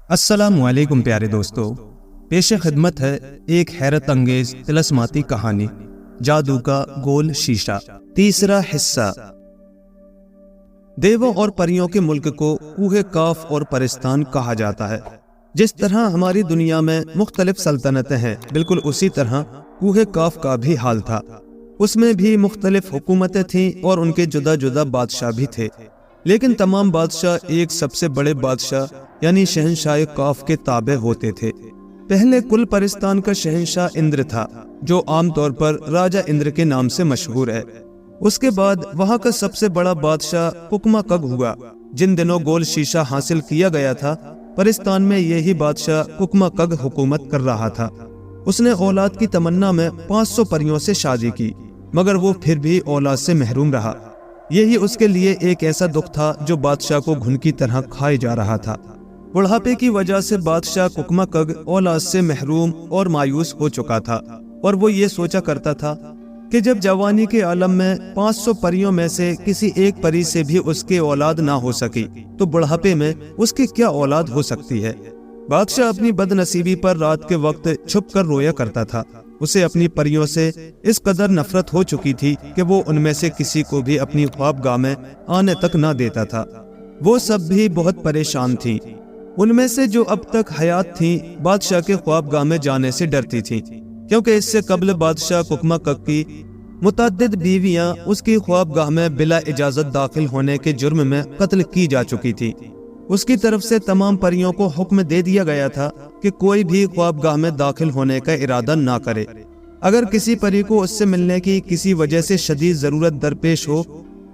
السلام علیکم پیارے دوستو، پیش خدمت ہے ایک حیرت انگیز طلسماتی کہانی، جادو کا گول شیشہ، تیسرا حصہ۔ دیووں اور پریوں کے ملک کو کوہ کاف اور پرستان کہا جاتا ہے۔ جس طرح ہماری دنیا میں مختلف سلطنتیں ہیں، بالکل اسی طرح کوہ کاف کا بھی حال تھا۔ اس میں بھی مختلف حکومتیں تھیں اور ان کے جدا جدا بادشاہ بھی تھے، لیکن تمام بادشاہ ایک سب سے بڑے بادشاہ یعنی شہنشاہ کاف کے تابع ہوتے تھے۔ پہلے کل پرستان کا شہنشاہ اندر تھا، جو عام طور پر راجہ اندر کے نام سے مشہور ہے۔ اس کے بعد وہاں کا سب سے بڑا بادشاہ ککما کگ ہوا۔ جن دنوں گول شیشہ حاصل کیا گیا تھا، پرستان میں یہی بادشاہ ککما کگ حکومت کر رہا تھا۔ اس نے اولاد کی تمنا میں 500 پریوں سے شادی کی، مگر وہ پھر بھی اولاد سے محروم رہا۔ یہی اس کے لیے ایک ایسا دکھ تھا جو بادشاہ کو گھن کی طرح کھائے جا رہا تھا۔ بڑھاپے کی وجہ سے بادشاہ ککما کگ اولاد سے محروم اور مایوس ہو چکا تھا، اور وہ یہ سوچا کرتا تھا کہ جب جوانی کے عالم میں 500 پریوں میں سے کسی ایک پری سے بھی اس کے اولاد نہ ہو سکی، تو بڑھاپے میں اس کی کیا اولاد ہو سکتی ہے۔ بادشاہ اپنی بد نصیبی پر رات کے وقت چھپ کر رویا کرتا تھا۔ اسے اپنی پریوں سے اس قدر نفرت ہو چکی تھی کہ وہ ان میں سے کسی کو بھی اپنی خوابگاہ میں آنے تک نہ دیتا تھا۔ وہ سب بھی بہت پریشان تھیں۔ ان میں سے جو اب تک حیات تھیں، بادشاہ کے خوابگاہ میں جانے سے ڈرتی تھیں، کیونکہ اس سے قبل بادشاہ ککما کگ کی متعدد بیویاں اس کی خوابگاہ میں بلا اجازت داخل ہونے کے جرم میں قتل کی جا چکی تھی۔ اس کی طرف سے تمام پریوں کو حکم دے دیا گیا تھا کہ کوئی بھی خوابگاہ میں داخل ہونے کا ارادہ نہ کرے۔ اگر کسی پری کو اس سے ملنے کی کسی وجہ سے شدید ضرورت درپیش ہو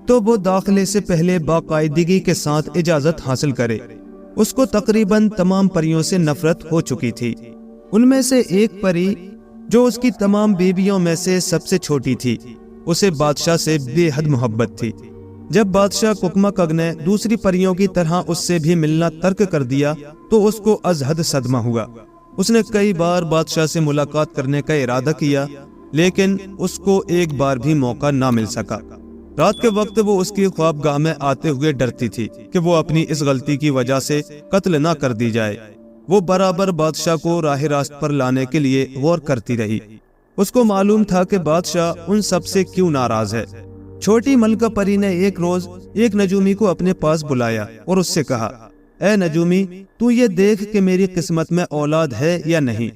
تو وہ داخلے سے پہلے باقاعدگی کے ساتھ اجازت حاصل کرے۔ اس کو تقریباً تمام پریوں سے نفرت ہو چکی تھی۔ ان میں سے ایک پری جو اس کی تمام بیویوں میں سے سب سے چھوٹی تھی، اسے بادشاہ سے بے حد محبت تھی۔ جب بادشاہ ککما کگ نے دوسری پریوں کی طرح اس سے بھی ملنا ترک کر دیا تو اس کو از حد صدمہ ہوا۔ اس نے کئی بار بادشاہ سے ملاقات کرنے کا ارادہ کیا، لیکن اس کو ایک بار بھی موقع نہ مل سکا۔ رات کے وقت وہ اس کی خوابگاہ میں آتے ہوئے ڈرتی تھی کہ وہ اپنی اس غلطی کی وجہ سے قتل نہ کر دی جائے۔ وہ برابر بادشاہ کو راہ راست پر لانے کے لیے غور کرتی رہی۔ اس کو معلوم تھا کہ بادشاہ ان سب سے کیوں ناراض ہے۔ چھوٹی ملکہ پری نے ایک روز ایک نجومی کو اپنے پاس بلایا اور اس سے کہا، اے نجومی، تو یہ دیکھ کہ میری قسمت میں اولاد ہے یا نہیں۔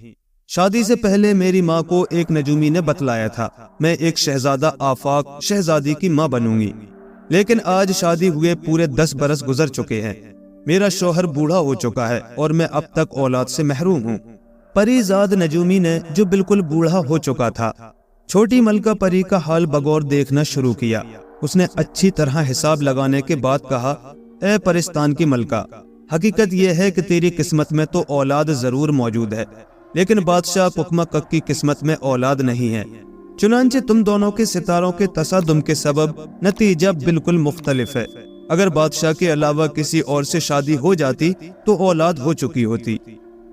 شادی سے پہلے میری ماں کو ایک نجومی نے بتلایا تھا میں ایک شہزادہ آفاق شہزادی کی ماں بنوں گی، لیکن آج شادی ہوئے پورے 10 برس گزر چکے ہیں۔ میرا شوہر بوڑھا ہو چکا ہے اور میں اب تک اولاد سے محروم ہوں۔ پری زاد نجومی نے، جو بالکل بوڑھا ہو چکا تھا، چھوٹی ملکہ پری کا حال بغور دیکھنا شروع کیا۔ اس نے اچھی طرح حساب لگانے کے بعد کہا، اے پرستان کی ملکہ، حقیقت یہ ہے کہ تیری قسمت میں تو اولاد ضرور موجود ہے، لیکن بادشاہ ککما کگ کی قسمت میں اولاد نہیں ہے۔ چنانچہ تم دونوں کے ستاروں کے تصادم کے سبب نتیجہ بالکل مختلف ہے۔ اگر بادشاہ کے علاوہ کسی اور سے شادی ہو جاتی تو اولاد ہو چکی ہوتی۔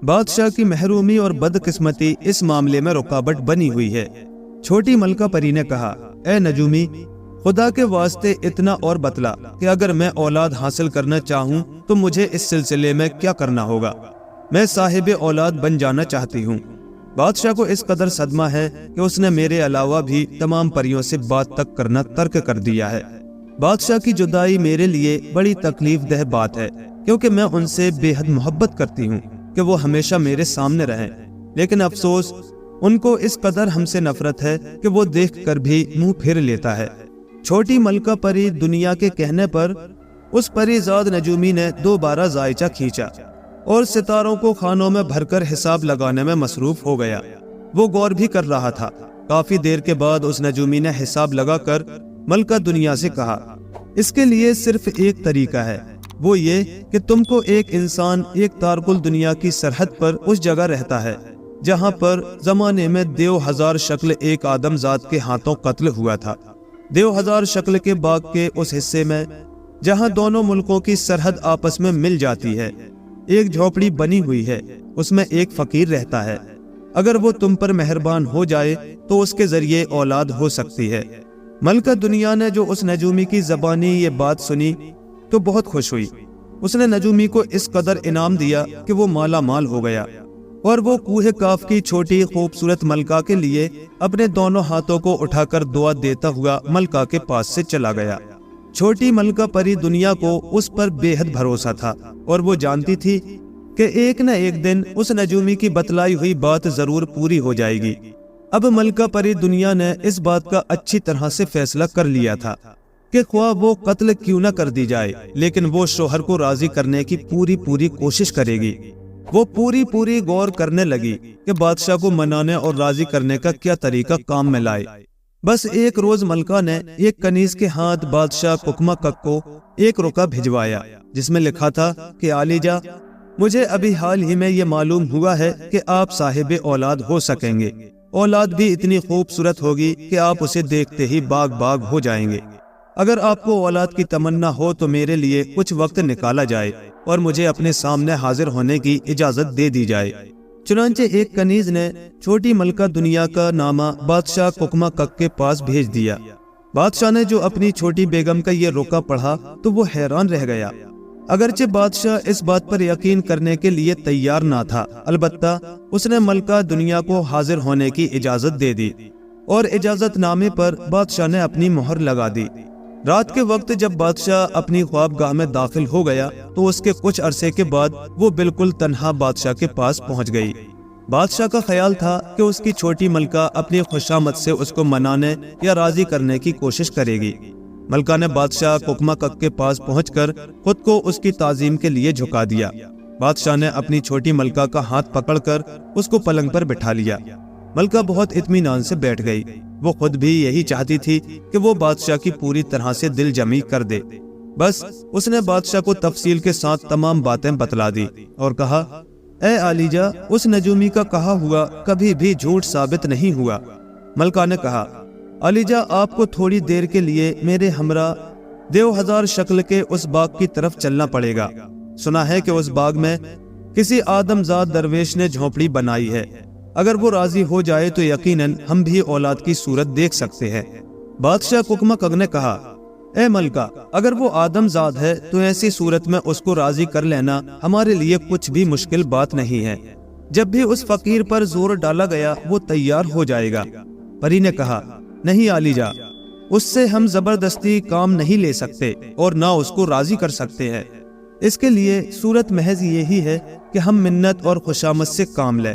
بادشاہ کی محرومی اور بدقسمتی اس معاملے میں رکاوٹ بنی ہوئی ہے۔ چھوٹی ملکہ پری نے کہا، اے نجومی، خدا کے واسطے اتنا اور بتلا کہ اگر میں اولاد حاصل کرنا چاہوں تو مجھے اس سلسلے میں کیا کرنا ہوگا۔ میں صاحب اولاد بن جانا چاہتی ہوں۔ بادشاہ کو اس قدر صدمہ ہے کہ اس نے میرے علاوہ بھی تمام پریوں سے بات تک کرنا ترک کر دیا ہے۔ بادشاہ کی جدائی میرے لیے بڑی تکلیف دہ بات ہے، کیونکہ میں ان سے بے حد محبت کرتی ہوں کہ وہ ہمیشہ میرے سامنے رہیں، لیکن افسوس ان کو اس قدر ہم سے نفرت ہے کہ وہ دیکھ کر بھی منہ پھیر لیتا ہے۔ چھوٹی ملکہ پری دنیا کے کہنے پر اس پری زاد نجومی نے دوبارہ زائچہ کھینچا اور ستاروں کو خانوں میں بھر کر حساب لگانے میں مصروف ہو گیا۔ وہ غور بھی کر رہا تھا۔ کافی دیر کے بعد اس نجومی نے حساب لگا کر ملکہ دنیا سے کہا، اس کے لیے صرف ایک طریقہ ہے، وہ یہ کہ تم کو ایک انسان ایک تارکل دنیا کی سرحد پر اس جگہ رہتا ہے جہاں پر زمانے میں دیو ہزار شکل ایک آدم ذات کے ہاتھوں قتل ہوا تھا۔ دیو ہزار شکل کے باغ کے اس حصے میں جہاں دونوں ملکوں کی سرحد آپس میں مل جاتی ہے، ایک جھوپڑی بنی ہوئی ہے، اس میں ایک فقیر رہتا ہے۔ اگر وہ تم پر مہربان ہو جائے تو اس کے ذریعے اولاد ہو سکتی ہے۔ ملکہ دنیا نے جو اس نجومی کی زبانی یہ بات سنی تو بہت خوش ہوئی۔ اس نے نجومی کو اس قدر انعام دیا کہ وہ مالا مال ہو گیا، اور وہ کوہ کاف کی چھوٹی خوبصورت ملکہ کے لیے اپنے دونوں ہاتھوں کو اٹھا کر دعا دیتا ہوا ملکہ کے پاس سے چلا گیا۔ چھوٹی ملکہ پری دنیا کو اس پر بے حد بھروسہ تھا، اور وہ جانتی تھی کہ ایک نہ ایک دن اس نجومی کی بتلائی ہوئی بات ضرور پوری ہو جائے گی۔ اب ملکہ پری دنیا نے اس بات کا اچھی طرح سے فیصلہ کر لیا تھا کہ خواہ وہ قتل کیوں نہ کر دی جائے، لیکن وہ شوہر کو راضی کرنے کی پوری کوشش کرے گی۔ وہ پوری غور کرنے لگی کہ بادشاہ کو منانے اور راضی کرنے کا کیا طریقہ کام میں لائے۔ بس ایک روز ملکہ نے ایک کنیز کے ہاتھ بادشاہ ککما کک کو ایک رکا بھجوایا، جس میں لکھا تھا کہ عالیجا، مجھے ابھی حال ہی میں یہ معلوم ہوا ہے کہ آپ صاحب اولاد ہو سکیں گے۔ اولاد بھی اتنی خوبصورت ہوگی کہ آپ اسے دیکھتے ہی باغ ہو جائیں گے۔ اگر آپ کو اولاد کی تمنا ہو تو میرے لیے کچھ وقت نکالا جائے اور مجھے اپنے سامنے حاضر ہونے کی اجازت دے دی جائے۔ چنانچہ ایک کنیز نے چھوٹی ملکہ دنیا کا نامہ بادشاہ ککما کک کے پاس بھیج دیا۔ بادشاہ نے جو اپنی چھوٹی بیگم کا یہ رکا پڑھا تو وہ حیران رہ گیا۔ اگرچہ بادشاہ اس بات پر یقین کرنے کے لیے تیار نہ تھا، البتہ اس نے ملکہ دنیا کو حاضر ہونے کی اجازت دے دی، اور اجازت نامے پر بادشاہ نے اپنی مہر لگا دی۔ رات کے وقت جب بادشاہ اپنی خوابگاہ میں داخل ہو گیا تو اس کے کچھ عرصے کے بعد وہ بالکل تنہا بادشاہ کے پاس پہنچ گئی۔ بادشاہ کا خیال تھا کہ اس کی چھوٹی ملکہ اپنی خوشامد سے اس کو منانے یا راضی کرنے کی کوشش کرے گی۔ ملکہ نے بادشاہ ککما کک کے پاس پہنچ کر خود کو اس کی تعظیم کے لیے جھکا دیا۔ بادشاہ نے اپنی چھوٹی ملکہ کا ہاتھ پکڑ کر اس کو پلنگ پر بٹھا لیا۔ ملکہ بہت اطمینان سے بیٹھ گئی۔ وہ خود بھی یہی چاہتی تھی کہ وہ بادشاہ کی پوری طرح سے دل جمی کر دے۔ بس اس نے بادشاہ کو تفصیل کے ساتھ تمام باتیں بتلا دی اور کہا، اے عالیجا، اس نجومی کا کہا ہوا کبھی بھی جھوٹ ثابت نہیں ہوا۔ ملکہ نے کہا، عالیجا، آپ کو تھوڑی دیر کے لیے میرے ہمراہ دیو ہزار شکل کے اس باغ کی طرف چلنا پڑے گا۔ سنا ہے کہ اس باغ میں کسی آدم زاد درویش نے جھونپڑی بنائی ہے۔ اگر وہ راضی ہو جائے تو یقیناً ہم بھی اولاد کی صورت دیکھ سکتے ہیں۔ بادشاہ ککما کک نے کہا، اے ملکہ، اگر وہ آدم زاد ہے تو ایسی صورت میں اس کو راضی کر لینا ہمارے لیے کچھ بھی مشکل بات نہیں ہے۔ جب بھی اس فقیر پر زور ڈالا گیا وہ تیار ہو جائے گا۔ پری نے کہا، نہیں عالیجا، اس سے ہم زبردستی کام نہیں لے سکتے اور نہ اس کو راضی کر سکتے ہیں۔ اس کے لیے صورت محض یہی ہے کہ ہم منت اور خوشامد سے کام لیں۔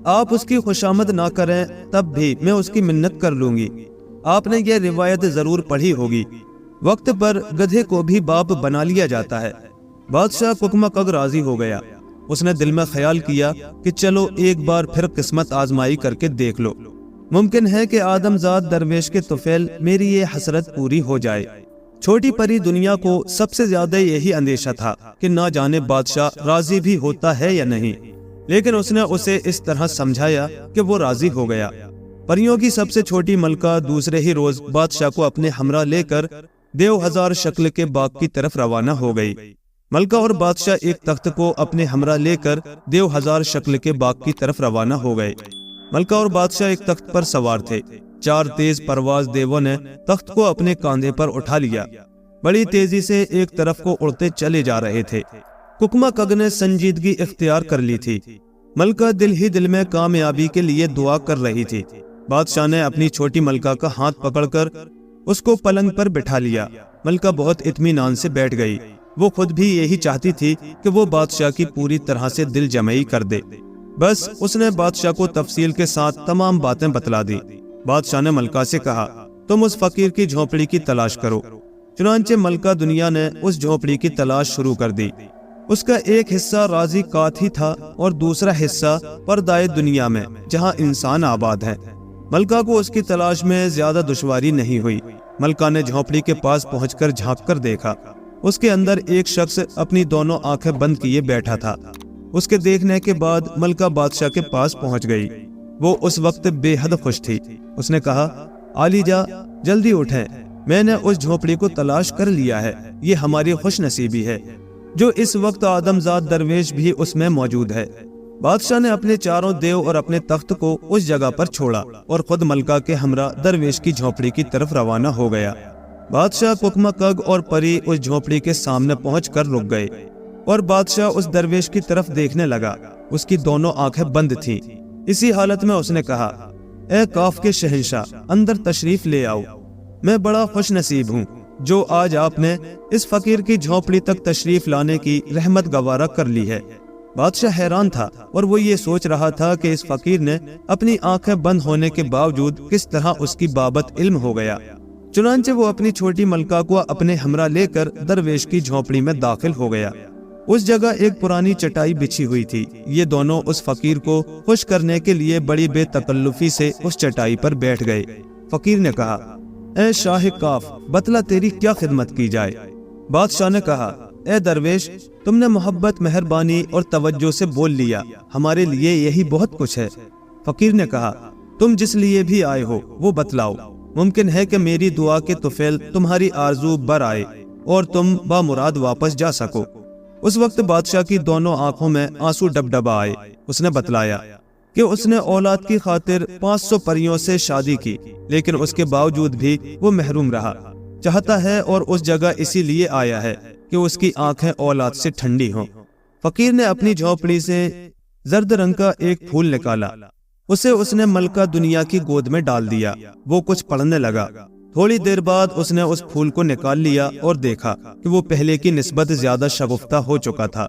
آپ اس کی خوشامد نہ کریں تب بھی میں اس کی منت کر لوں گی۔ آپ نے یہ روایت ضرور پڑھی ہوگی، وقت پر گدھے کو بھی باپ بنا لیا جاتا ہے۔ بادشاہ ککما کک راضی ہو گیا۔ اس نے دل میں خیال کیا کہ چلو ایک بار پھر قسمت آزمائی کر کے دیکھ لو، ممکن ہے کہ آدم زاد درویش کے طفیل میری یہ حسرت پوری ہو جائے۔ چھوٹی پری دنیا کو سب سے زیادہ یہی اندیشہ تھا کہ نہ جانے بادشاہ راضی بھی ہوتا ہے یا نہیں، لیکن اس نے اسے اس طرح سمجھایا کہ وہ راضی ہو گیا۔ پریوں کی سب سے چھوٹی ملکہ دوسرے ہی روز بادشاہ کو اپنے ہمراہ لے کر دیو ہزار شکل کے باغ کی طرف روانہ ہو گئی۔ ملکہ اور بادشاہ ایک تخت کو اپنے ہمراہ لے کر دیو ہزار شکل کے باغ کی طرف روانہ ہو گئے۔ ملکہ اور بادشاہ ایک تخت پر سوار تھے۔ 4 تیز پرواز دیووں نے تخت کو اپنے کاندھے پر اٹھا لیا، بڑی تیزی سے ایک طرف کو اڑتے چلے جا رہے تھے۔ ککما کک نے سنجیدگی اختیار کر لی تھی۔ ملکہ دل ہی دل میں کامیابی کے لیے دعا کر رہی تھی۔ بادشاہ نے اپنی چھوٹی ملکہ کا ہاتھ پکڑ کر اس کو پلنگ پر بٹھا لیا۔ ملکہ بہت اطمینان سے بیٹھ گئی۔ وہ خود بھی یہی چاہتی تھی کہ وہ بادشاہ کی پوری طرح سے دل جمعی کر دے۔ بس اس نے بادشاہ کو تفصیل کے ساتھ تمام باتیں بتلا دی۔ بادشاہ نے ملکہ سے کہا، تم اس فقیر کی جھونپڑی کی تلاش کرو۔ چنانچہ ملکہ دنیا نے اس جھونپڑی کی تلاش شروع کر دی۔ اس کا ایک حصہ راضی کات ہی تھا اور دوسرا حصہ پردائے دنیا میں جہاں انسان آباد ہے۔ ملکہ کو اس کی تلاش میں زیادہ دشواری نہیں ہوئی۔ ملکہ نے جھونپڑی کے پاس پہنچ کر جھانک کر دیکھا۔ اس کے اندر ایک شخص اپنی دونوں آنکھیں بند کیے بیٹھا تھا۔ اس کے دیکھنے کے بعد ملکہ بادشاہ کے پاس پہنچ گئی۔ وہ اس وقت بے حد خوش تھی۔ اس نے کہا، عالیجا، جلدی اٹھیں، میں نے اس جھونپڑی کو تلاش کر لیا ہے۔ یہ ہماری خوش نصیبی ہے جو اس وقت آدم زاد درویش بھی اس میں موجود ہے۔ بادشاہ نے اپنے چاروں دیو اور اپنے تخت کو اس جگہ پر چھوڑا اور خود ملکہ کے ہمراہ درویش کی جھونپڑی کی طرف روانہ ہو گیا۔ بادشاہ ککما کک اور پری اس جھونپڑی کے سامنے پہنچ کر رک گئے۔ اور بادشاہ اس درویش کی طرف دیکھنے لگا۔ اس کی دونوں آنکھیں بند تھیں۔ اسی حالت میں اس نے کہا، اے کاف کے شہنشاہ، اندر تشریف لے آؤ۔ میں بڑا خوش نصیب ہوں جو آج آپ نے اس فقیر کی جھونپڑی تک تشریف لانے کی رحمت گوارا کر لی ہے۔ بادشاہ حیران تھا اور وہ یہ سوچ رہا تھا کہ اس فقیر نے اپنی آنکھیں بند ہونے کے باوجود کس طرح اس کی بابت علم ہو گیا۔ چنانچہ وہ اپنی چھوٹی ملکہ کو اپنے ہمراہ لے کر درویش کی جھونپڑی میں داخل ہو گیا۔ اس جگہ ایک پرانی چٹائی بچھی ہوئی تھی۔ یہ دونوں اس فقیر کو خوش کرنے کے لیے بڑی بے تکلفی سے اس چٹائی پر بیٹھ گئے۔ فقیر نے کہا، اے شاہ کاف، بتلا تیری کیا خدمت کی جائے؟ بادشاہ نے کہا، اے درویش، تم نے محبت، مہربانی اور توجہ سے بول لیا، ہمارے لیے یہی بہت کچھ ہے۔ فقیر نے کہا، تم جس لیے بھی آئے ہو وہ بتلاؤ، ممکن ہے کہ میری دعا کے طفیل تمہاری آرزو بر آئے اور تم بامراد واپس جا سکو۔ اس وقت بادشاہ کی دونوں آنکھوں میں آنسو ڈبڈبا آئے۔ اس نے بتلایا کہ اس نے اولاد کی خاطر 500 پریوں سے شادی کی، لیکن اس کے باوجود بھی وہ محروم رہا۔ چاہتا ہے اور اس جگہ اسی لیے آیا ہے کہ اس کی آنکھیں اولاد سے ٹھنڈی ہوں۔ فقیر نے اپنی جھونپڑی سے زرد رنگ کا ایک پھول نکالا، اسے اس نے ملکہ دنیا کی گود میں ڈال دیا۔ وہ کچھ پڑھنے لگا۔ تھوڑی دیر بعد اس نے اس پھول کو نکال لیا اور دیکھا کہ وہ پہلے کی نسبت زیادہ شگفتہ ہو چکا تھا۔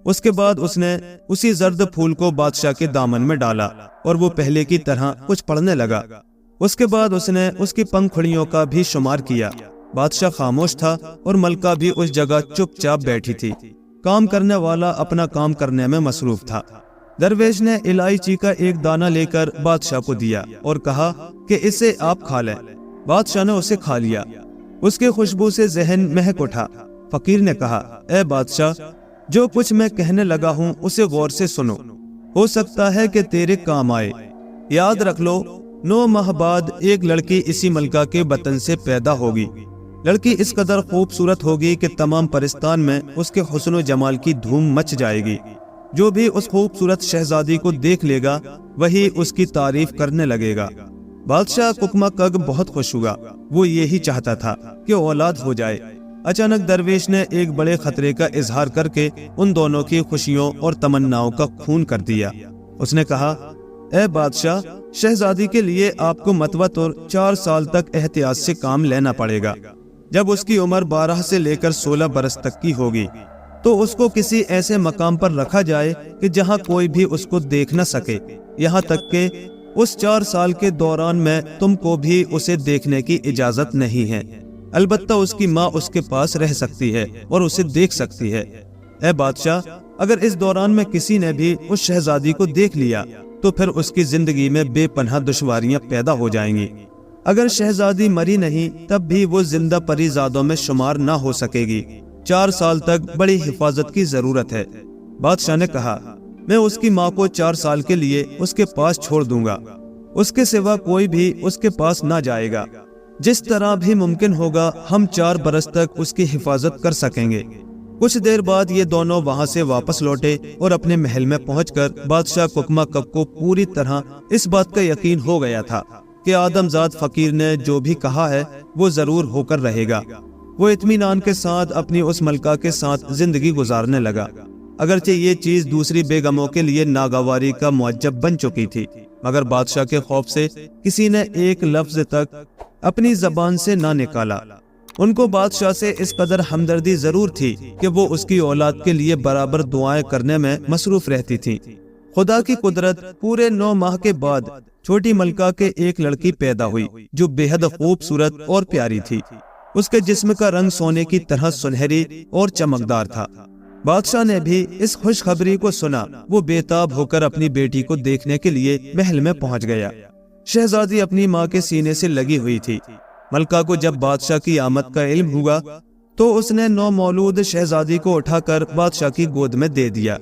اس کے بعد اس نے اسی زرد پھول کو بادشاہ کے دامن میں ڈالا اور وہ پہلے کی طرح کچھ پڑھنے لگا۔ اس کے بعد اس نے اس کی پنکھڑیوں کا بھی شمار کیا۔ بادشاہ خاموش تھا اور ملکہ بھی اس جگہ چپ چاپ بیٹھی تھی۔ کام کرنے والا اپنا کام کرنے میں مصروف تھا۔ درویش نے الائچی کا ایک دانہ لے کر بادشاہ کو دیا اور کہا کہ اسے آپ کھا لیں۔ بادشاہ نے اسے کھا لیا۔ اس کی خوشبو سے ذہن مہک اٹھا۔ فقیر نے کہا، اے بادشاہ، جو کچھ میں کہنے لگا ہوں اسے غور سے سنو، ہو سکتا ہے کہ تیرے کام آئے۔ یاد رکھ لو، 9 ماہ بعد ایک لڑکی اسی ملکہ کے بطن سے پیدا ہوگی۔ لڑکی اس قدر خوبصورت ہوگی کہ تمام پرستان میں اس کے حسن و جمال کی دھوم مچ جائے گی۔ جو بھی اس خوبصورت شہزادی کو دیکھ لے گا وہی اس کی تعریف کرنے لگے گا۔ بادشاہ ککما کگ بہت خوش ہوا۔ وہ یہی چاہتا تھا کہ اولاد ہو جائے۔ اچانک درویش نے ایک بڑے خطرے کا اظہار کر کے ان دونوں کی خوشیوں اور تمناؤں کا خون کر دیا۔ اس نے کہا، اے بادشاہ، شہزادی کے لیے آپ کو متوت اور 4 سال تک احتیاط سے کام لینا پڑے گا۔ جب اس کی عمر 12 سے لے کر 16 برس تک کی ہوگی تو اس کو کسی ایسے مقام پر رکھا جائے کہ جہاں کوئی بھی اس کو دیکھ نہ سکے، یہاں تک کہ اس 4 سال کے دوران میں تم کو بھی اسے دیکھنے کی اجازت نہیں ہے۔ البتہ اس کی ماں اس کے پاس رہ سکتی ہے اور اسے دیکھ سکتی ہے۔ اے بادشاہ، اگر اس دوران میں کسی نے بھی اس شہزادی کو دیکھ لیا تو پھر اس کی زندگی میں بے پناہ دشواریاں پیدا ہو جائیں گی۔ اگر شہزادی مری نہیں تب بھی وہ زندہ پری زادوں میں شمار نہ ہو سکے گی۔ 4 سال تک بڑی حفاظت کی ضرورت ہے۔ بادشاہ نے کہا، میں اس کی ماں کو 4 سال کے لیے اس کے پاس چھوڑ دوں گا۔ اس کے سوا کوئی بھی اس کے پاس نہ جائے گا۔ جس طرح بھی ممکن ہوگا ہم 4 برس تک اس کی حفاظت کر سکیں گے۔ کچھ دیر بعد یہ دونوں وہاں سے واپس لوٹے اور اپنے محل میں پہنچ کر بادشاہ ککما کگ کو پوری طرح اس بات کا یقین ہو گیا تھا کہ آدم زاد فقیر نے جو بھی کہا ہے وہ ضرور ہو کر رہے گا۔ وہ اطمینان کے ساتھ اپنی اس ملکہ کے ساتھ زندگی گزارنے لگا، اگرچہ یہ چیز دوسری بیگموں کے لیے ناگواری کا موجب بن چکی تھی، مگر بادشاہ کے خوف سے کسی نے ایک لفظ تک اپنی زبان سے نہ نکالا۔ ان کو بادشاہ سے اس قدر ہمدردی ضرور تھی کہ وہ اس کی اولاد کے لیے برابر دعائیں کرنے میں مصروف رہتی تھیں۔ خدا کی قدرت، پورے 9 ماہ کے بعد چھوٹی ملکہ کے ایک لڑکی پیدا ہوئی جو بے حد خوبصورت اور پیاری تھی۔ اس کے جسم کا رنگ سونے کی طرح سنہری اور چمکدار تھا۔ بادشاہ نے بھی اس خوشخبری کو سنا۔ وہ بے تاب ہو کر اپنی بیٹی کو دیکھنے کے لیے محل میں پہنچ گیا۔ شہزادی اپنی ماں کے سینے سے لگی ہوئی تھی۔ ملکہ کو جب بادشاہ کی آمد کا علم ہوا تو اس نے نومولود شہزادی کو اٹھا کر بادشاہ کی گود میں دے دیا۔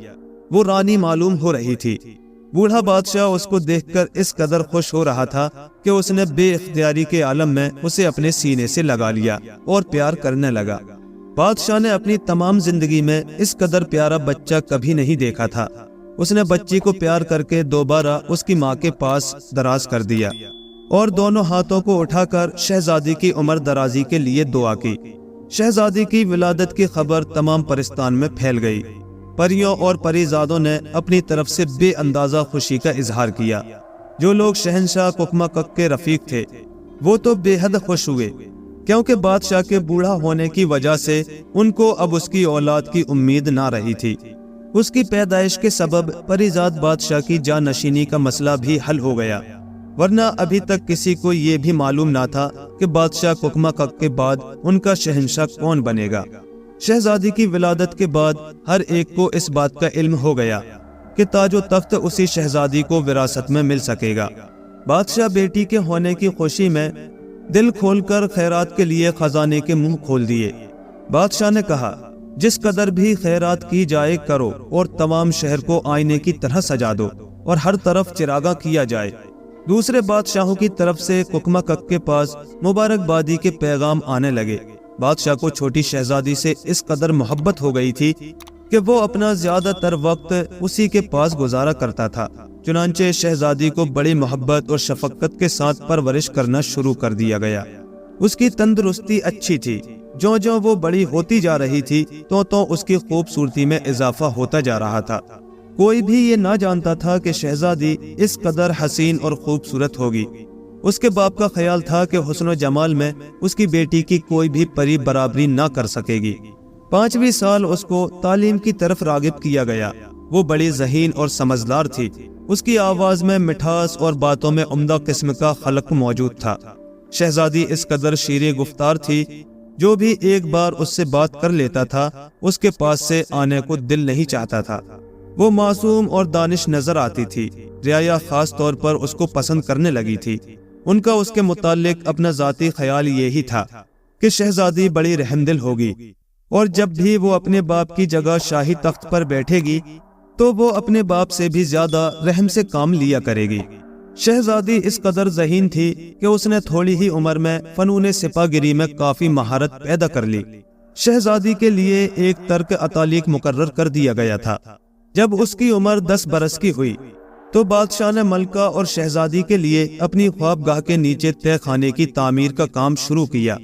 وہ رانی معلوم ہو رہی تھی۔ بوڑھا بادشاہ اس کو دیکھ کر اس قدر خوش ہو رہا تھا کہ اس نے بے اختیاری کے عالم میں اسے اپنے سینے سے لگا لیا اور پیار کرنے لگا۔ بادشاہ نے اپنی تمام زندگی میں اس قدر پیارا بچہ کبھی نہیں دیکھا تھا۔ اس نے بچی کو پیار کر کے دوبارہ اس کی ماں کے پاس دراز کر دیا اور دونوں ہاتھوں کو اٹھا کر شہزادی کی عمر درازی کے لیے دعا کی۔ شہزادی کی ولادت کی خبر تمام پرستان میں پھیل گئی۔ پریوں اور پریزادوں نے اپنی طرف سے بے اندازہ خوشی کا اظہار کیا۔ جو لوگ شہنشاہ ککمکک کے رفیق تھے وہ تو بے حد خوش ہوئے، کیونکہ بادشاہ کے بوڑھا ہونے کی وجہ سے ان کو اب اس کی اولاد کی امید نہ رہی تھی۔ اس کی پیدائش کے سبب پریزاد بادشاہ کی جانشینی کا مسئلہ بھی حل ہو گیا، ورنہ ابھی تک کسی کو یہ بھی معلوم نہ تھا کہ بادشاہ ککمکک کے بعد ان کا شہنشاہ کون بنے گا۔ شہزادی کی ولادت کے بعد ہر ایک کو اس بات کا علم ہو گیا کہ تاج و تخت اسی شہزادی کو وراثت میں مل سکے گا۔ بادشاہ بیٹی کے ہونے کی خوشی میں دل کھول کر خیرات کے لیے خزانے کے منہ کھول دیے۔ بادشاہ نے کہا، جس قدر بھی خیرات کی جائے کرو، اور تمام شہر کو آئینے کی طرح سجا دو اور ہر طرف چراغاں کیا جائے۔ دوسرے بادشاہوں کی طرف سے ککمکک کے پاس مبارکبادی کے پیغام آنے لگے۔ بادشاہ کو چھوٹی شہزادی سے اس قدر محبت ہو گئی تھی کہ وہ اپنا زیادہ تر وقت اسی کے پاس گزارا کرتا تھا۔ چنانچہ شہزادی کو بڑی محبت اور شفقت کے ساتھ پرورش کرنا شروع کر دیا گیا۔ اس کی تندرستی اچھی تھی۔ جو جو وہ بڑی ہوتی جا رہی تھی تو اس کی خوبصورتی میں اضافہ ہوتا جا رہا تھا۔ کوئی بھی یہ نہ جانتا تھا کہ شہزادی اس قدر حسین اور خوبصورت ہوگی۔ اس کے باپ کا خیال تھا کہ حسن و جمال میں اس کی بیٹی کی کوئی بھی پری برابری نہ کر سکے گی۔ 5ویں سال اس کو تعلیم کی طرف راغب کیا گیا۔ وہ بڑی ذہین اور سمجھدار تھی۔ اس کی آواز میں مٹھاس اور باتوں میں عمدہ قسم کا خلق موجود تھا۔ شہزادی اس قدر شیریں گفتار تھی، جو بھی ایک بار اس سے بات کر لیتا تھا اس کے پاس سے آنے کو دل نہیں چاہتا تھا۔ وہ معصوم اور دانش نظر آتی تھی۔ رعایا خاص طور پر اس کو پسند کرنے لگی تھی۔ ان کا اس کے متعلق اپنا ذاتی خیال یہی تھا کہ شہزادی بڑی رحمدل ہوگی، اور جب بھی وہ اپنے باپ کی جگہ شاہی تخت پر بیٹھے گی تو وہ اپنے باپ سے بھی زیادہ رحم سے کام لیا کرے گی۔ شہزادی اس قدر ذہین تھی کہ اس نے تھوڑی ہی عمر میں فنون سپاہ گری میں کافی مہارت پیدا کر لی۔ شہزادی کے لیے ایک ترک اتالیق مقرر کر دیا گیا تھا۔ جب اس کی عمر 10 برس کی ہوئی تو بادشاہ نے ملکہ اور شہزادی کے لیے اپنی خوابگاہ کے نیچے تہ خانے کی تعمیر کا کام شروع کیا۔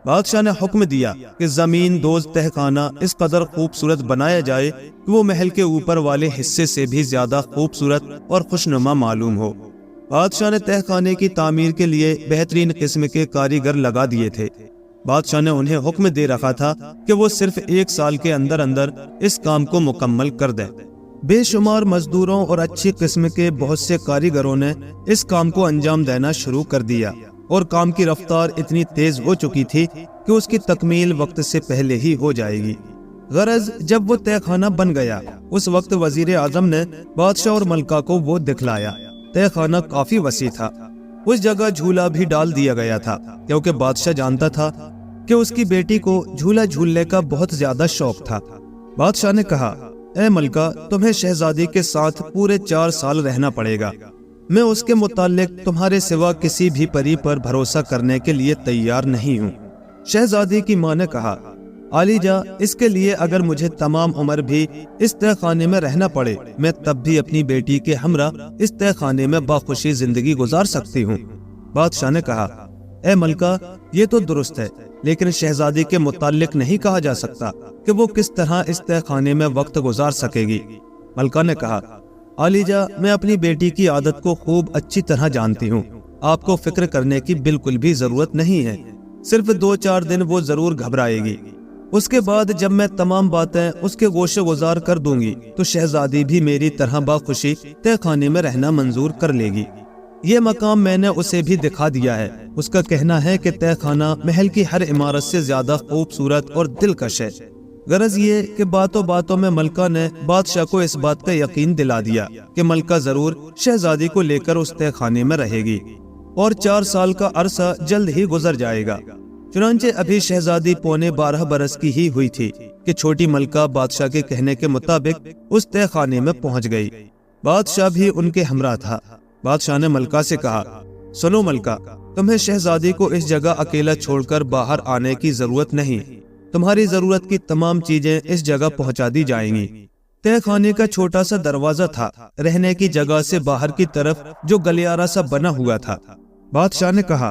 بادشاہ نے حکم دیا کہ زمین دوز تہ خانہ اس قدر خوبصورت بنایا جائے کہ وہ محل کے اوپر والے حصے سے بھی زیادہ خوبصورت اور خوشنما معلوم ہو۔ بادشاہ نے تہ خانے کی تعمیر کے لیے بہترین قسم کے کاریگر لگا دیے تھے۔ بادشاہ نے انہیں حکم دے رکھا تھا کہ وہ صرف 1 سال کے اندر اندر اس کام کو مکمل کر دیں۔ بے شمار مزدوروں اور اچھی قسم کے بہت سے کاریگروں نے اس کام کو انجام دینا شروع کر دیا، اور کام کی رفتار اتنی تیز ہو چکی تھی کہ اس کی تکمیل وقت سے پہلے ہی ہو جائے گی۔ غرض جب وہ تہ خانہ بن گیا اس وقت وزیر اعظم نے بادشاہ اور ملکہ کو وہ دکھلایا۔ تہ خانہ کافی وسیع تھا۔ اس جگہ جھولا بھی ڈال دیا گیا تھا، کیونکہ بادشاہ جانتا تھا کہ اس کی بیٹی کو جھولا جھولنے کا بہت زیادہ شوق تھا۔ بادشاہ نے کہا، اے ملکہ، تمہیں شہزادی کے ساتھ پورے 4 سال رہنا پڑے گا۔ میں اس کے متعلق تمہارے سوا کسی بھی پری پر بھروسہ کرنے کے لیے تیار نہیں ہوں۔ شہزادی کی ماں نے کہا، عالی جا، اس کے لیے اگر مجھے تمام عمر بھی اس تہ خانے میں رہنا پڑے میں تب بھی اپنی بیٹی کے ہمراہ اس تہ خانے میں باخوشی زندگی گزار سکتی ہوں۔ بادشاہ نے کہا، اے ملکہ، یہ تو درست ہے، لیکن شہزادی کے متعلق نہیں کہا جا سکتا کہ وہ کس طرح اس تہ خانے میں وقت گزار سکے گی۔ ملکہ نے کہا، عالی جا، میں اپنی بیٹی کی عادت کو خوب اچھی طرح جانتی ہوں۔ آپ کو فکر کرنے کی بالکل بھی ضرورت نہیں ہے۔ صرف 2-4 دن وہ ضرور گھبرائے گی۔ اس کے بعد جب میں تمام باتیں اس کے گوشے گزار کر دوں گی تو شہزادی بھی میری طرح باخوشی تہ خانے میں رہنا منظور کر لے گی۔ یہ مقام میں نے اسے بھی دکھا دیا ہے۔ اس کا کہنا ہے کہ تہ خانہ محل کی ہر عمارت سے زیادہ خوبصورت اور دلکش ہے۔ غرض یہ کہ باتوں باتوں میں ملکہ نے بادشاہ کو اس بات کا یقین دلا دیا کہ ملکہ ضرور شہزادی کو لے کر اس تہ خانے میں رہے گی، اور 4 سال کا عرصہ جلد ہی گزر جائے گا۔ چنانچہ ابھی شہزادی 12.25 برس کی ہی ہوئی تھی کہ چھوٹی ملکہ بادشاہ کے کہنے کے مطابق اس تہ خانے میں پہنچ گئی۔ بادشاہ بھی ان کے ہمراہ تھا۔ بادشاہ نے ملکہ سے کہا، سنو ملکہ، تمہیں شہزادی کو اس جگہ اکیلا چھوڑ کر باہر آنے کی ضرورت نہیں۔ تمہاری ضرورت کی تمام چیزیں اس جگہ پہنچا دی جائیں گی۔ تہ خانے کا چھوٹا سا دروازہ تھا، رہنے کی جگہ سے باہر کی طرف جو گلیارہ سا بنا ہوا تھا۔ بادشاہ نے کہا،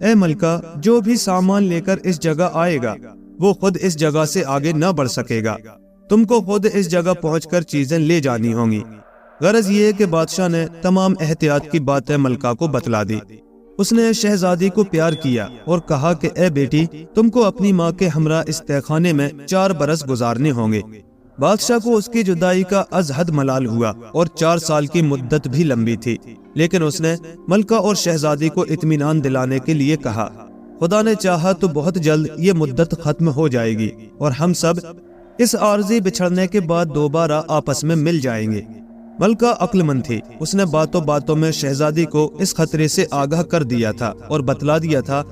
اے ملکہ، جو بھی سامان لے کر اس جگہ آئے گا وہ خود اس جگہ سے آگے نہ بڑھ سکے گا، تم کو خود اس جگہ پہنچ کر چیزیں لے جانی ہوں گی۔ غرض یہ کہ بادشاہ نے تمام احتیاط کی باتیں ملکہ کو بتلا دی۔ اس نے شہزادی کو پیار کیا اور کہا کہ اے بیٹی، تم کو اپنی ماں کے ہمراہ اس تہہ خانے میں 4 برس گزارنے ہوں گے۔ بادشاہ کو اس کی جدائی کا از حد ملال ہوا اور 4 سال کی مدت بھی لمبی تھی، لیکن اس نے ملکہ اور شہزادی کو اطمینان دلانے کے لیے کہا خدا نے چاہا تو بہت جلد یہ مدت ختم ہو جائے گی اور ہم سب اس عارضی بچھڑنے کے بعد دوبارہ آپس میں مل جائیں گے۔ ملکہ عقل مند تھی، اس نے باتوں باتوں میں شہزادی کو اس خطرے سے آگاہ کر دیا تھا اور بتلا دیا تھا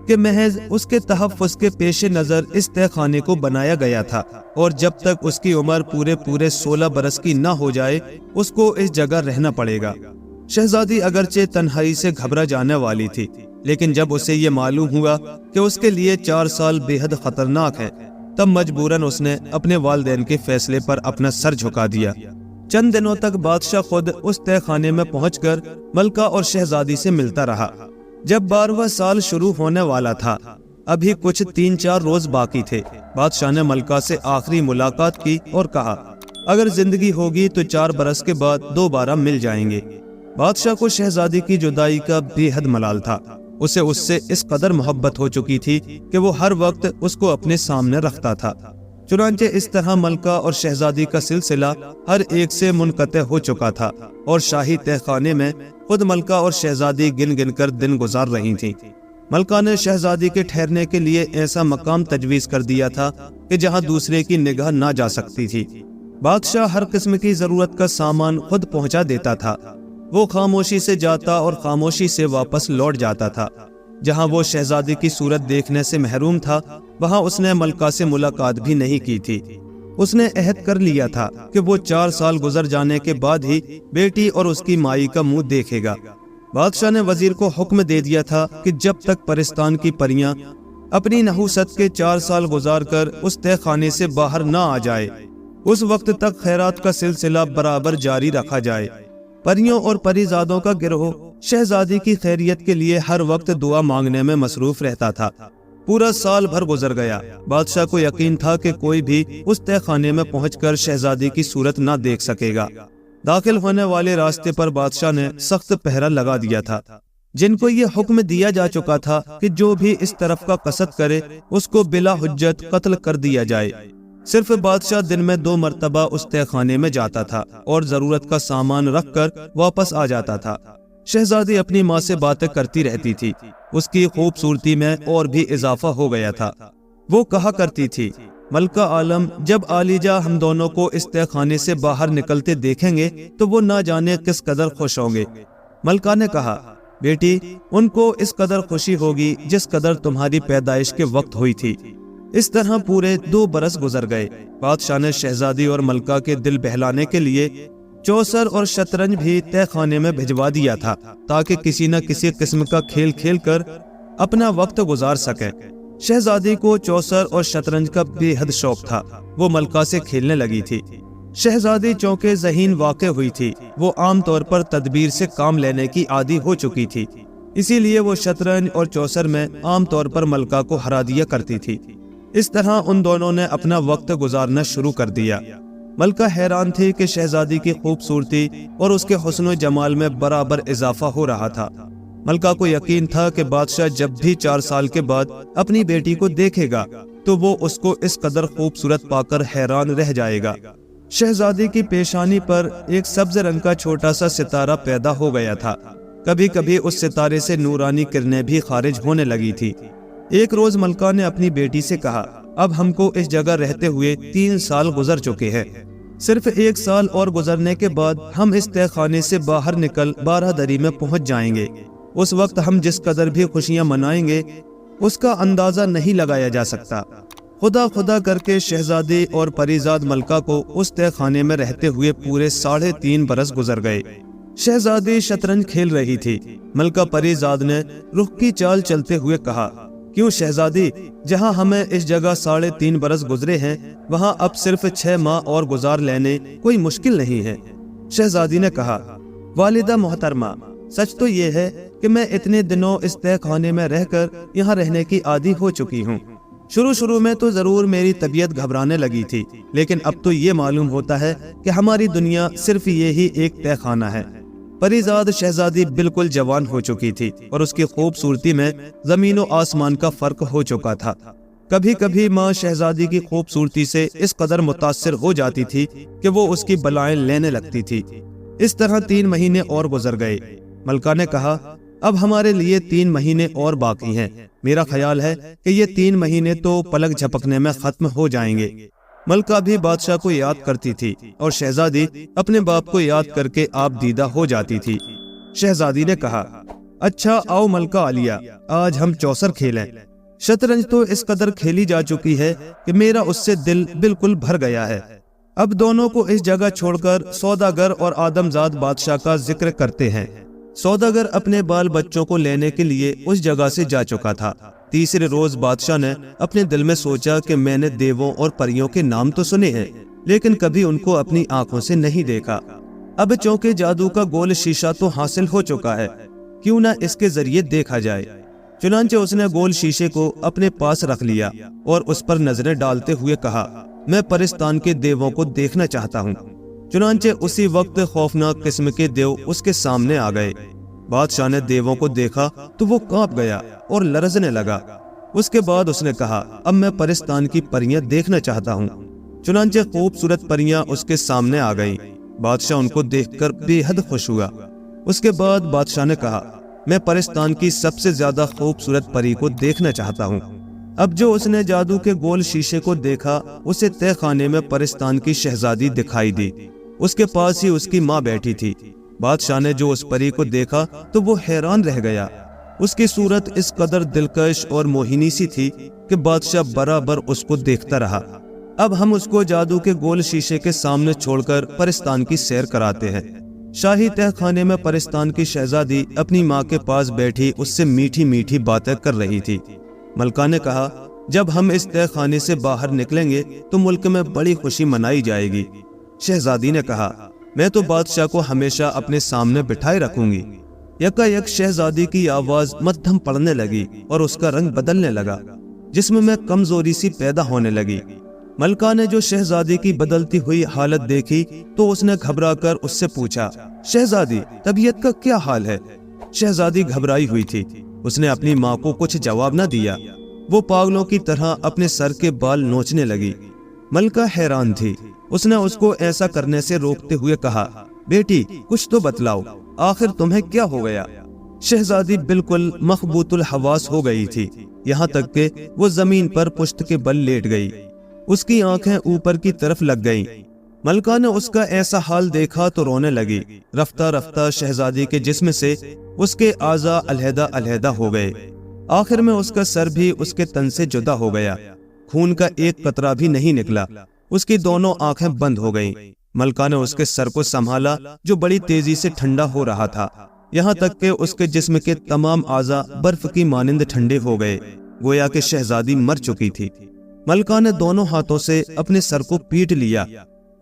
کہ محض اس کے تحفظ کے پیش نظر اس تہہ خانے کو بنایا گیا تھا اور جب تک اس کی عمر پورے 16 برس کی نہ ہو جائے اس کو اس جگہ رہنا پڑے گا۔ شہزادی اگرچہ تنہائی سے گھبرا جانے والی تھی، لیکن جب اسے یہ معلوم ہوا کہ اس کے لیے 4 سال بے حد خطرناک ہیں، تب مجبوراً اس نے اپنے والدین کے فیصلے پر اپنا سر جھکا دیا۔ چند دنوں تک بادشاہ خود اس تہہ خانے میں پہنچ کر ملکہ اور شہزادی سے ملتا رہا۔ جب 12واں سال شروع ہونے والا تھا، ابھی کچھ 3-4 روز باقی تھے، بادشاہ نے ملکہ سے آخری ملاقات کی اور کہا اگر زندگی ہوگی تو 4 برس کے بعد دوبارہ مل جائیں گے۔ بادشاہ کو شہزادی کی جدائی کا بے حد ملال تھا، اسے اس سے اس قدر محبت ہو چکی تھی کہ وہ ہر وقت اس کو اپنے سامنے رکھتا تھا۔ چنانچہ اس طرح ملکہ اور شہزادی کا سلسلہ ہر ایک سے منقطع ہو چکا تھا اور شاہی تہہ خانے میں خود ملکہ اور شہزادی گن گن کر دن گزار رہی تھیں۔ ملکہ نے شہزادی کے ٹھہرنے کے لیے ایسا مقام تجویز کر دیا تھا کہ جہاں دوسرے کی نگاہ نہ جا سکتی تھی۔ بادشاہ ہر قسم کی ضرورت کا سامان خود پہنچا دیتا تھا، وہ خاموشی سے جاتا اور خاموشی سے واپس لوٹ جاتا تھا۔ جہاں وہ شہزادی کی صورت دیکھنے سے محروم تھا، وہاں اس نے ملکہ سے ملاقات بھی نہیں کی تھی۔ اس نے عہد کر لیا تھا کہ وہ 4 سال گزر جانے کے بعد ہی بیٹی اور اس کی مائی کا منہ دیکھے گا۔ بادشاہ نے وزیر کو حکم دے دیا تھا کہ جب تک پرستان کی پریاں اپنی نحوست کے 4 سال گزار کر اس تہہ خانے سے باہر نہ آ جائے، اس وقت تک خیرات کا سلسلہ برابر جاری رکھا جائے۔ پریوں اور پریزادوں کا گروہ شہزادی کی خیریت کے لیے ہر وقت دعا مانگنے میں مصروف رہتا تھا۔ پورا سال بھر گزر گیا، بادشاہ کو یقین تھا کہ کوئی بھی اس تہہ خانے میں پہنچ کر شہزادی کی صورت نہ دیکھ سکے گا۔ داخل ہونے والے راستے پر بادشاہ نے سخت پہرا لگا دیا تھا، جن کو یہ حکم دیا جا چکا تھا کہ جو بھی اس طرف کا قصد کرے اس کو بلا حجت قتل کر دیا جائے۔ صرف بادشاہ دن میں 2 مرتبہ اس تہہ خانے میں جاتا تھا اور ضرورت کا سامان رکھ کر واپس آ جاتا تھا۔ شہزادی اپنی ماں سے باتیں کرتی رہتی تھی، اس کی خوبصورتی میں اور بھی اضافہ ہو گیا تھا۔ وہ کہا کرتی تھی ملکہ عالم جب عالیجا ہم دونوں کو اس تہہ خانے سے باہر نکلتے دیکھیں گے تو وہ نہ جانے کس قدر خوش ہوں گے۔ ملکہ نے کہا بیٹی ان کو اس قدر خوشی ہوگی جس قدر تمہاری پیدائش کے وقت ہوئی تھی۔ اس طرح پورے 2 برس گزر گئے۔ بادشاہ نے شہزادی اور ملکہ کے دل بہلانے کے لیے چوسر اور شطرنج بھی تہہ خانے میں بھجوا دیا تھا تاکہ کسی نہ کسی قسم کا کھیل کھیل کر اپنا وقت گزار سکے۔ شہزادی کو چوسر اور شطرنج کا بے حد شوق تھا، وہ ملکہ سے کھیلنے لگی تھی۔ شہزادی چونکہ ذہین واقع ہوئی تھی، وہ عام طور پر تدبیر سے کام لینے کی عادی ہو چکی تھی، اسی لیے وہ شطرنج اور چوسر میں عام طور پر ملکہ کو ہرا دیا کرتی تھی۔ اس طرح ان دونوں نے اپنا وقت گزارنا شروع کر دیا۔ ملکہ حیران تھی کہ شہزادی کی خوبصورتی اور اس کے حسن و جمال میں برابر اضافہ ہو رہا تھا۔ ملکہ کو یقین تھا کہ بادشاہ جب بھی 4 سال کے بعد اپنی بیٹی کو دیکھے گا تو وہ اس کو اس قدر خوبصورت پا کر حیران رہ جائے گا۔ شہزادی کی پیشانی پر ایک سبز رنگ کا چھوٹا سا ستارہ پیدا ہو گیا تھا، کبھی کبھی اس ستارے سے نورانی کرنیں بھی خارج ہونے لگی تھی۔ ایک روز ملکہ نے اپنی بیٹی سے کہا اب ہم کو اس جگہ رہتے ہوئے 3 سال گزر چکے ہیں، صرف 1 سال اور گزرنے کے بعد ہم اس تہہ خانے سے باہر نکل 12 دری میں پہنچ جائیں گے۔ اس وقت ہم جس قدر بھی خوشیاں منائیں گے اس کا اندازہ نہیں لگایا جا سکتا۔ خدا خدا کر کے شہزادی اور پریزاد ملکہ کو اس تہہ خانے میں رہتے ہوئے پورے 3.5 برس گزر گئے۔ شہزادی شطرنج کھیل رہی تھی۔ ملکہ پریزاد نے رخ کی چال چلتے ہوئے کہا کیوں شہزادی، جہاں ہمیں اس جگہ 3.5 برس گزرے ہیں وہاں اب صرف 6 ماہ اور گزار لینے کوئی مشکل نہیں ہے۔ شہزادی نے کہا والدہ محترمہ، سچ تو یہ ہے کہ میں اتنے دنوں اس تہہ خانے میں رہ کر یہاں رہنے کی عادی ہو چکی ہوں۔ شروع میں تو ضرور میری طبیعت گھبرانے لگی تھی، لیکن اب تو یہ معلوم ہوتا ہے کہ ہماری دنیا صرف یہی ایک تہہ خانہ ہے۔ پریزاد شہزادی بالکل جوان ہو چکی تھی اور اس کی خوبصورتی میں زمین و آسمان کا فرق ہو چکا تھا۔ کبھی کبھی ماں شہزادی کی خوبصورتی سے اس قدر متاثر ہو جاتی تھی کہ وہ اس کی بلائیں لینے لگتی تھی۔ اس طرح 3 مہینے اور گزر گئے۔ ملکہ نے کہا، اب ہمارے لیے 3 مہینے اور باقی ہیں۔ میرا خیال ہے کہ یہ 3 مہینے تو پلک جھپکنے میں ختم ہو جائیں گے۔ ملکہ بھی بادشاہ کو یاد کرتی تھی اور شہزادی اپنے باپ کو یاد کر کے آپ دیدہ ہو جاتی تھی۔ شہزادی نے کہا، اچھا آؤ ملکہ عالیہ، آج ہم چوسر کھیلیں۔ شطرنج تو اس قدر کھیلی جا چکی ہے کہ میرا اس سے دل بالکل بھر گیا ہے۔ اب دونوں کو اس جگہ چھوڑ کر سوداگر اور آدمزاد بادشاہ کا ذکر کرتے ہیں۔ سوداگر اپنے بال بچوں کو لینے کے لیے اس جگہ سے جا چکا تھا۔ تیسرے روز بادشاہ نے اپنے دل میں سوچا کہ میں نے دیووں اور پریوں کے نام تو سنے ہیں، لیکن کبھی ان کو اپنی آنکھوں سے نہیں دیکھا۔ اب چونکہ جادو کا گول شیشہ تو حاصل ہو چکا ہے، کیوں نہ اس کے ذریعے دیکھا جائے۔ چنانچہ اس نے گول شیشے کو اپنے پاس رکھ لیا اور اس پر نظریں ڈالتے ہوئے کہا، میں پرستان کے دیووں کو دیکھنا چاہتا ہوں۔ چنانچہ اسی وقت خوفناک قسم کے دیو اس کے سامنے آ گئے۔ بادشاہ نے دیووں کو دیکھا تو وہ کانپ گیا اور لرزنے لگا۔ اس کے بعد اس نے کہا، اب میں پرستان کی پریاں دیکھنا چاہتا ہوں۔ چنانچہ خوبصورت پریاں اس کے سامنے آ گئیں۔ بادشاہ ان کو دیکھ کر بے حد خوش ہوا۔ اس کے بعد بادشاہ نے کہا، میں پرستان کی سب سے زیادہ خوبصورت پری کو دیکھنا چاہتا ہوں۔ اب جو اس نے جادو کے گول شیشے کو دیکھا، اسے تہہ خانے میں پرستان کی شہزادی دکھائی دی۔ اس کے پاس ہی اس کی ماں بیٹھی تھی۔ بادشاہ نے جو اس پری کو دیکھا تو وہ حیران رہ گیا۔ اس کی صورت اس قدر دلکش اور موہنی سی تھی کہ بادشاہ برابر اس کو دیکھتا رہا۔ اب ہم اس کو جادو کے گول شیشے کے سامنے چھوڑ کر پرستان کی سیر کراتے ہیں۔ شاہی تہہ خانے میں پرستان کی شہزادی اپنی ماں کے پاس بیٹھی اس سے میٹھی میٹھی باتیں کر رہی تھی۔ ملکہ نے کہا، جب ہم اس تہہ خانے سے باہر نکلیں گے تو ملک میں بڑی خوشی منائی جائے گی۔ شہزادی نے کہا، میں تو بادشاہ کو ہمیشہ اپنے سامنے بٹھائے رکھوں گی۔ یکا یک شہزادی کی آواز مدھم پڑنے لگی اور اس کا رنگ بدلنے لگا، جسم میں کمزوری سی پیدا ہونے لگی۔ ملکہ نے جو شہزادی کی بدلتی ہوئی حالت دیکھی تو اس نے گھبرا کر اس سے پوچھا، شہزادی طبیعت کا کیا حال ہے؟ شہزادی گھبرائی ہوئی تھی۔ اس نے اپنی ماں کو کچھ جواب نہ دیا۔ وہ پاگلوں کی طرح اپنے سر کے بال نوچنے لگی۔ ملکہ حیران تھی۔ اس نے اس کو ایسا کرنے سے روکتے ہوئے کہا، بیٹی کچھ تو بتلاؤ، آخر تمہیں کیا ہو گیا؟ شہزادی بالکل مخبوط الحواس ہو گئی تھی، یہاں تک کہ وہ زمین پر پشت کے بل لیٹ گئی۔ اس کی آنکھیں اوپر کی طرف لگ گئیں۔ ملکہ نے اس کا ایسا حال دیکھا تو رونے لگی۔ رفتہ رفتہ شہزادی کے جسم سے اس کے اعضاء علیحدہ علیحدہ ہو گئے۔ آخر میں اس کا سر بھی اس کے تن سے جدا ہو گیا۔ خون کا ایک قطرہ بھی نہیں نکلا۔ اس کی دونوں آنکھیں بند ہو گئیں۔ ملکہ نے اس کے سر کو سنبھالا جو بڑی تیزی سے ٹھنڈا ہو رہا تھا، یہاں تک کہ اس کے جسم کے تمام اعضاء برف کی مانند ٹھنڈے ہو گئے، گویا کہ شہزادی مر چکی تھی۔ ملکہ نے دونوں ہاتھوں سے اپنے سر کو پیٹ لیا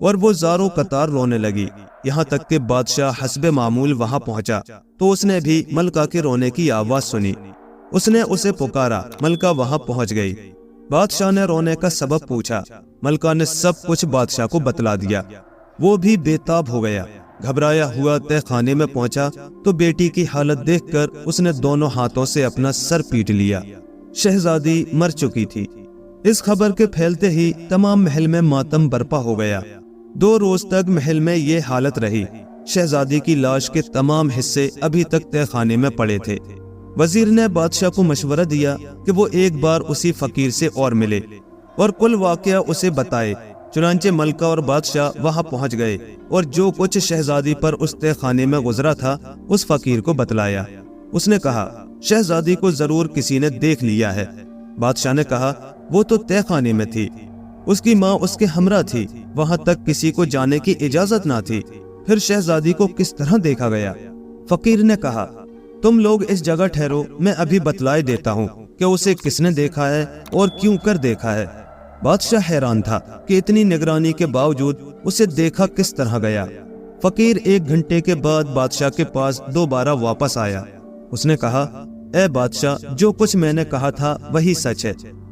اور وہ زاروں قطار رونے لگی، یہاں تک کہ بادشاہ حسب معمول وہاں پہنچا تو اس نے بھی ملکہ کے رونے کی آواز سنی۔ اس نے اسے پکارا، ملکہ وہاں پہنچ گئی۔ بادشاہ نے رونے کا سبب پوچھا۔ ملکہ نے سب کچھ بادشاہ کو بتلا دیا۔ وہ بھی بے تاب ہو گیا۔ گھبرایا ہوا تہہ خانے میں پہنچا تو بیٹی کی حالت دیکھ کر اس نے دونوں ہاتھوں سے اپنا سر پیٹ لیا۔ شہزادی مر چکی تھی۔ اس خبر کے پھیلتے ہی تمام محل میں ماتم برپا ہو گیا۔ 2 روز تک محل میں یہ حالت رہی۔ شہزادی کی لاش کے تمام حصے ابھی تک تہہ خانے میں پڑے تھے۔ وزیر نے بادشاہ کو مشورہ دیا کہ وہ ایک بار اسی فقیر سے اور ملے اور کل واقعہ اسے بتائے۔ چنانچہ ملکہ اور بادشاہ وہاں پہنچ گئے اور جو کچھ شہزادی پر اس تہہ خانے میں گزرا تھا اس فقیر کو بتلایا۔ اس نے کہا، شہزادی کو ضرور کسی نے دیکھ لیا ہے۔ بادشاہ نے کہا، وہ تو تہہ خانے میں تھی، اس کی ماں اس کے ہمراہ تھی، وہاں تک کسی کو جانے کی اجازت نہ تھی، پھر شہزادی کو کس طرح دیکھا گیا؟ فقیر نے کہا، تم لوگ اس جگہ ٹھہرو، میں ابھی بتلائے دیتا ہوں کہ اسے کس نے دیکھا ہے اور کیوں کر دیکھا ہے۔ بادشاہ حیران تھا کہ اتنی نگرانی کے باوجود اسے دیکھا کس طرح گیا۔ فقیر 1 گھنٹے کے بعد بادشاہ کے پاس دوبارہ واپس آیا۔ اس نے کہا، اے بادشاہ، جو کچھ میں نے کہا تھا وہی سچ ہے۔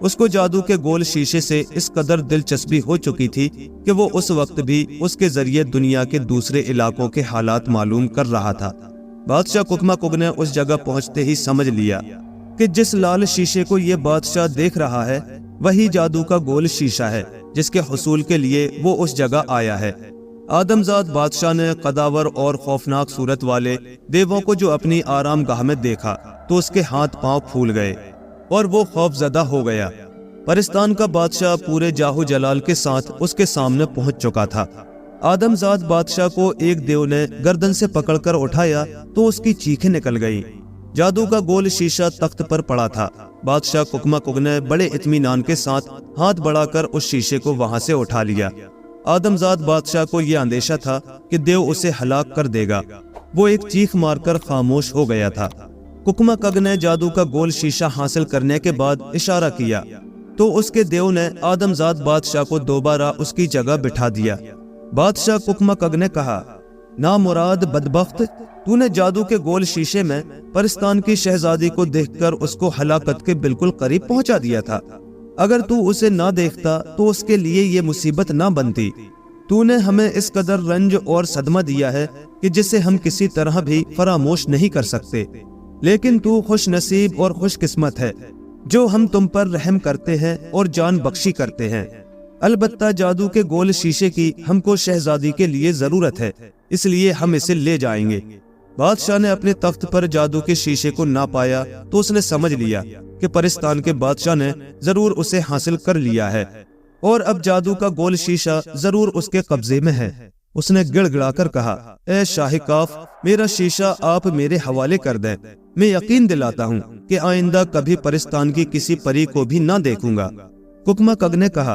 اس کو جادو کے گول شیشے سے اس قدر دلچسپی ہو چکی تھی کہ وہ اس وقت بھی اس کے ذریعے دنیا کے دوسرے علاقوں کے حالات معلوم کر رہا تھا۔ بادشاہ ککمکگ نے اس جگہ پہنچتے ہی سمجھ لیا کہ جس لال شیشے کو یہ بادشاہ دیکھ رہا ہے وہی جادو کا گول شیشہ ہے جس کے حصول کے لیے وہ اس جگہ آیا ہے۔ آدمزاد بادشاہ نے قداور اور خوفناک صورت والے دیووں کو جو اپنی آرام گاہ میں دیکھا تو اس کے ہاتھ پاؤں پھول گئے اور وہ خوف زدہ ہو گیا۔ پرستان کا بادشاہ پورے جاہو جلال کے ساتھ اس کے سامنے پہنچ چکا تھا۔ آدمزاد بادشاہ کو ایک دیو نے گردن سے پکڑ کر اٹھایا تو اس کی چیخیں نکل گئی۔ جادو کا گول شیشہ تخت پر پڑا تھا۔ بادشاہ ککمکگ نے بڑے اطمینان کے ساتھ ہاتھ بڑھا کر اس شیشے کو وہاں سے اٹھا لیا۔ آدمزاد بادشاہ کو یہ اندیشہ تھا کہ دیو اسے ہلاک کر دے گا۔ وہ ایک چیخ مار کر خاموش ہو گیا تھا۔ ککمکگ نے جادو کا گول شیشہ حاصل کرنے کے بعد اشارہ کیا تو اس کے دیو نے آدمزاد بادشاہ کو دوبارہ اس کی جگہ بٹھا دیا۔ بادشاہ ککمکگ نے کہا، نامراد بدبخت، تو نے جادو کے گول شیشے میں پرستان کی شہزادی کو دیکھ کر اس کو ہلاکت کے بالکل قریب پہنچا دیا تھا۔ اگر تو اسے نہ دیکھتا تو اس کے لیے یہ مصیبت نہ بنتی۔ تو نے ہمیں اس قدر رنج اور صدمہ دیا ہے کہ جسے ہم کسی طرح بھی فراموش نہیں کر سکتے، لیکن تو خوش نصیب اور خوش قسمت ہے جو ہم تم پر رحم کرتے ہیں اور جان بخشی کرتے ہیں۔ البتہ جادو کے گول شیشے کی ہم کو شہزادی کے لیے ضرورت ہے، اس لیے ہم اسے لے جائیں گے۔ بادشاہ نے اپنے تخت پر جادو کے شیشے کو نہ پایا تو اس نے سمجھ لیا کہ پرستان کے بادشاہ نے ضرور اسے حاصل کر لیا ہے اور اب جادو کا گول شیشہ ضرور اس کے قبضے میں ہے۔ اس نے گڑ گڑا کر کہا، اے شاہ کاف، میرا شیشہ آپ میرے حوالے کر دیں۔ میں یقین دلاتا ہوں کہ آئندہ کبھی پرستان کی کسی پری کو بھی نہ دیکھوں گا۔ ککمکگ نے کہا،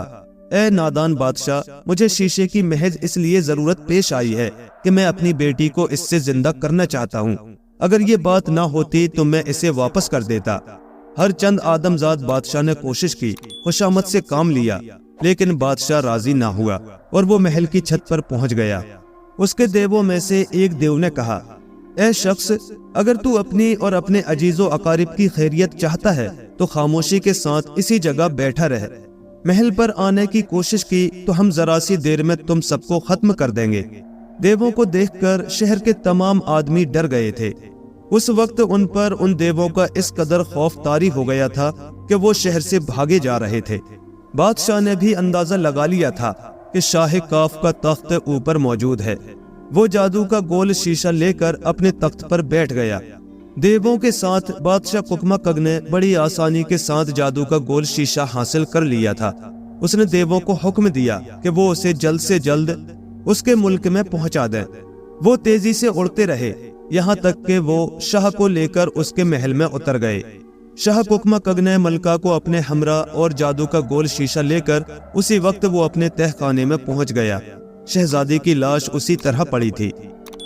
اے نادان بادشاہ، مجھے شیشے کی محض اس لیے ضرورت پیش آئی ہے کہ میں اپنی بیٹی کو اس سے زندہ کرنا چاہتا ہوں۔ اگر یہ بات نہ ہوتی تو میں اسے واپس کر دیتا۔ ہر چند آدمزاد بادشاہ نے کوشش کی، خوشامد سے کام لیا، لیکن بادشاہ راضی نہ ہوا اور وہ محل کی چھت پر پہنچ گیا۔ اس کے دیووں میں سے ایک دیو نے کہا، اے شخص، اگر تو اپنی اور اپنے عزیز و اقارب کی خیریت چاہتا ہے تو خاموشی کے ساتھ اسی جگہ بیٹھا رہ۔ محل پر آنے کی کوشش کی تو ہم ذرا سی دیر میں تم سب کو ختم کر دیں گے۔ دیووں کو دیکھ کر شہر کے تمام آدمی ڈر گئے تھے۔ اس وقت ان پر ان دیووں کا اس قدر خوف طاری ہو گیا تھا کہ وہ شہر سے بھاگے جا رہے تھے۔ بادشاہ نے بھی اندازہ لگا لیا تھا کہ شاہ کاف کا تخت اوپر موجود ہے۔ وہ جادو کا گول شیشہ لے کر اپنے تخت پر بیٹھ گیا۔ دیووں کے ساتھ بادشاہ ککمکگ نے بڑی آسانی کے ساتھ جادو کا گول شیشہ حاصل کر لیا تھا۔ اس نے دیووں کو حکم دیا کہ وہ اسے جلد سے جلد اس کے ملک میں پہنچا دیں۔ وہ تیزی سے اڑتے رہے یہاں تک کہ وہ شاہ کو لے کر اس کے محل میں اتر گئے۔ شاہ ککمکگ نے ملکہ کو اپنے ہمراہ اور جادو کا گول شیشہ لے کر اسی وقت وہ اپنے تہ خانے میں پہنچ گیا۔ شہزادی کی لاش اسی طرح پڑی تھی۔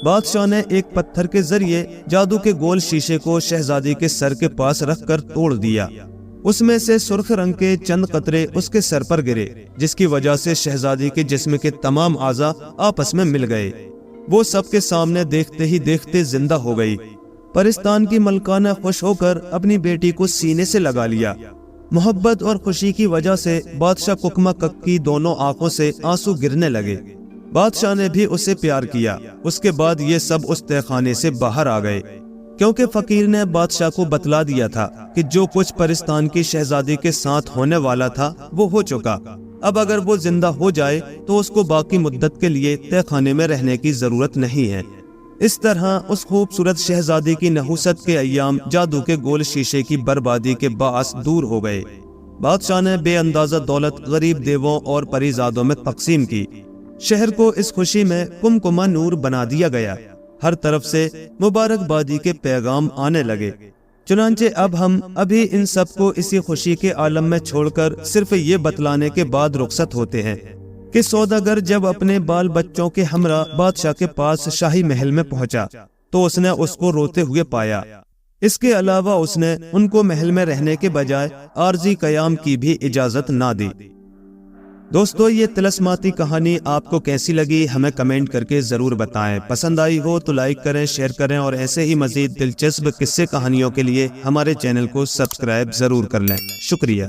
بادشاہ نے ایک پتھر کے ذریعے جادو کے گول شیشے کو شہزادی کے سر کے پاس رکھ کر توڑ دیا۔ اس میں سے سرخ رنگ کے چند قطرے اس کے سر پر گرے، جس کی وجہ سے شہزادی کے جسم کے تمام اعضاء آپس میں مل گئے۔ وہ سب کے سامنے دیکھتے ہی دیکھتے زندہ ہو گئی۔ پرستان کی ملکہ نے خوش ہو کر اپنی بیٹی کو سینے سے لگا لیا۔ محبت اور خوشی کی وجہ سے بادشاہ ککمکگ کی دونوں آنکھوں سے آنسو گرنے لگے۔ بادشاہ نے بھی اسے پیار کیا۔ اس کے بعد یہ سب اس تہ خانے سے باہر آ گئے، کیونکہ فقیر نے بادشاہ کو بتلا دیا تھا کہ جو کچھ پرستان کی شہزادی کے ساتھ ہونے والا تھا وہ ہو چکا۔ اب اگر وہ زندہ ہو جائے تو اس کو باقی مدت کے لیے تہ خانے میں رہنے کی ضرورت نہیں ہے۔ اس طرح اس خوبصورت شہزادی کی نحوست کے ایام جادو کے گول شیشے کی بربادی کے باعث دور ہو گئے۔ بادشاہ نے بے اندازہ دولت غریب دیووں اور پریزادوں میں تقسیم کی۔ شہر کو اس خوشی میں کمکما نور بنا دیا گیا۔ ہر طرف سے مبارکبادی کے پیغام آنے لگے۔ چنانچہ اب ہم ابھی ان سب کو اسی خوشی کے عالم میں چھوڑ کر صرف یہ بتلانے کے بعد رخصت ہوتے ہیں کہ سوداگر جب اپنے بال بچوں کے ہمراہ بادشاہ کے پاس شاہی محل میں پہنچا تو اس نے اس کو روتے ہوئے پایا۔ اس کے علاوہ اس نے ان کو محل میں رہنے کے بجائے عارضی قیام کی بھی اجازت نہ دی۔ دوستو، یہ طلسماتی کہانی آپ کو کیسی لگی ہمیں کمنٹ کر کے ضرور بتائیں۔ پسند آئی ہو تو لائک کریں، شیئر کریں اور ایسے ہی مزید دلچسپ قصے کہانیوں کے لیے ہمارے چینل کو سبسکرائب ضرور کر لیں۔ شکریہ۔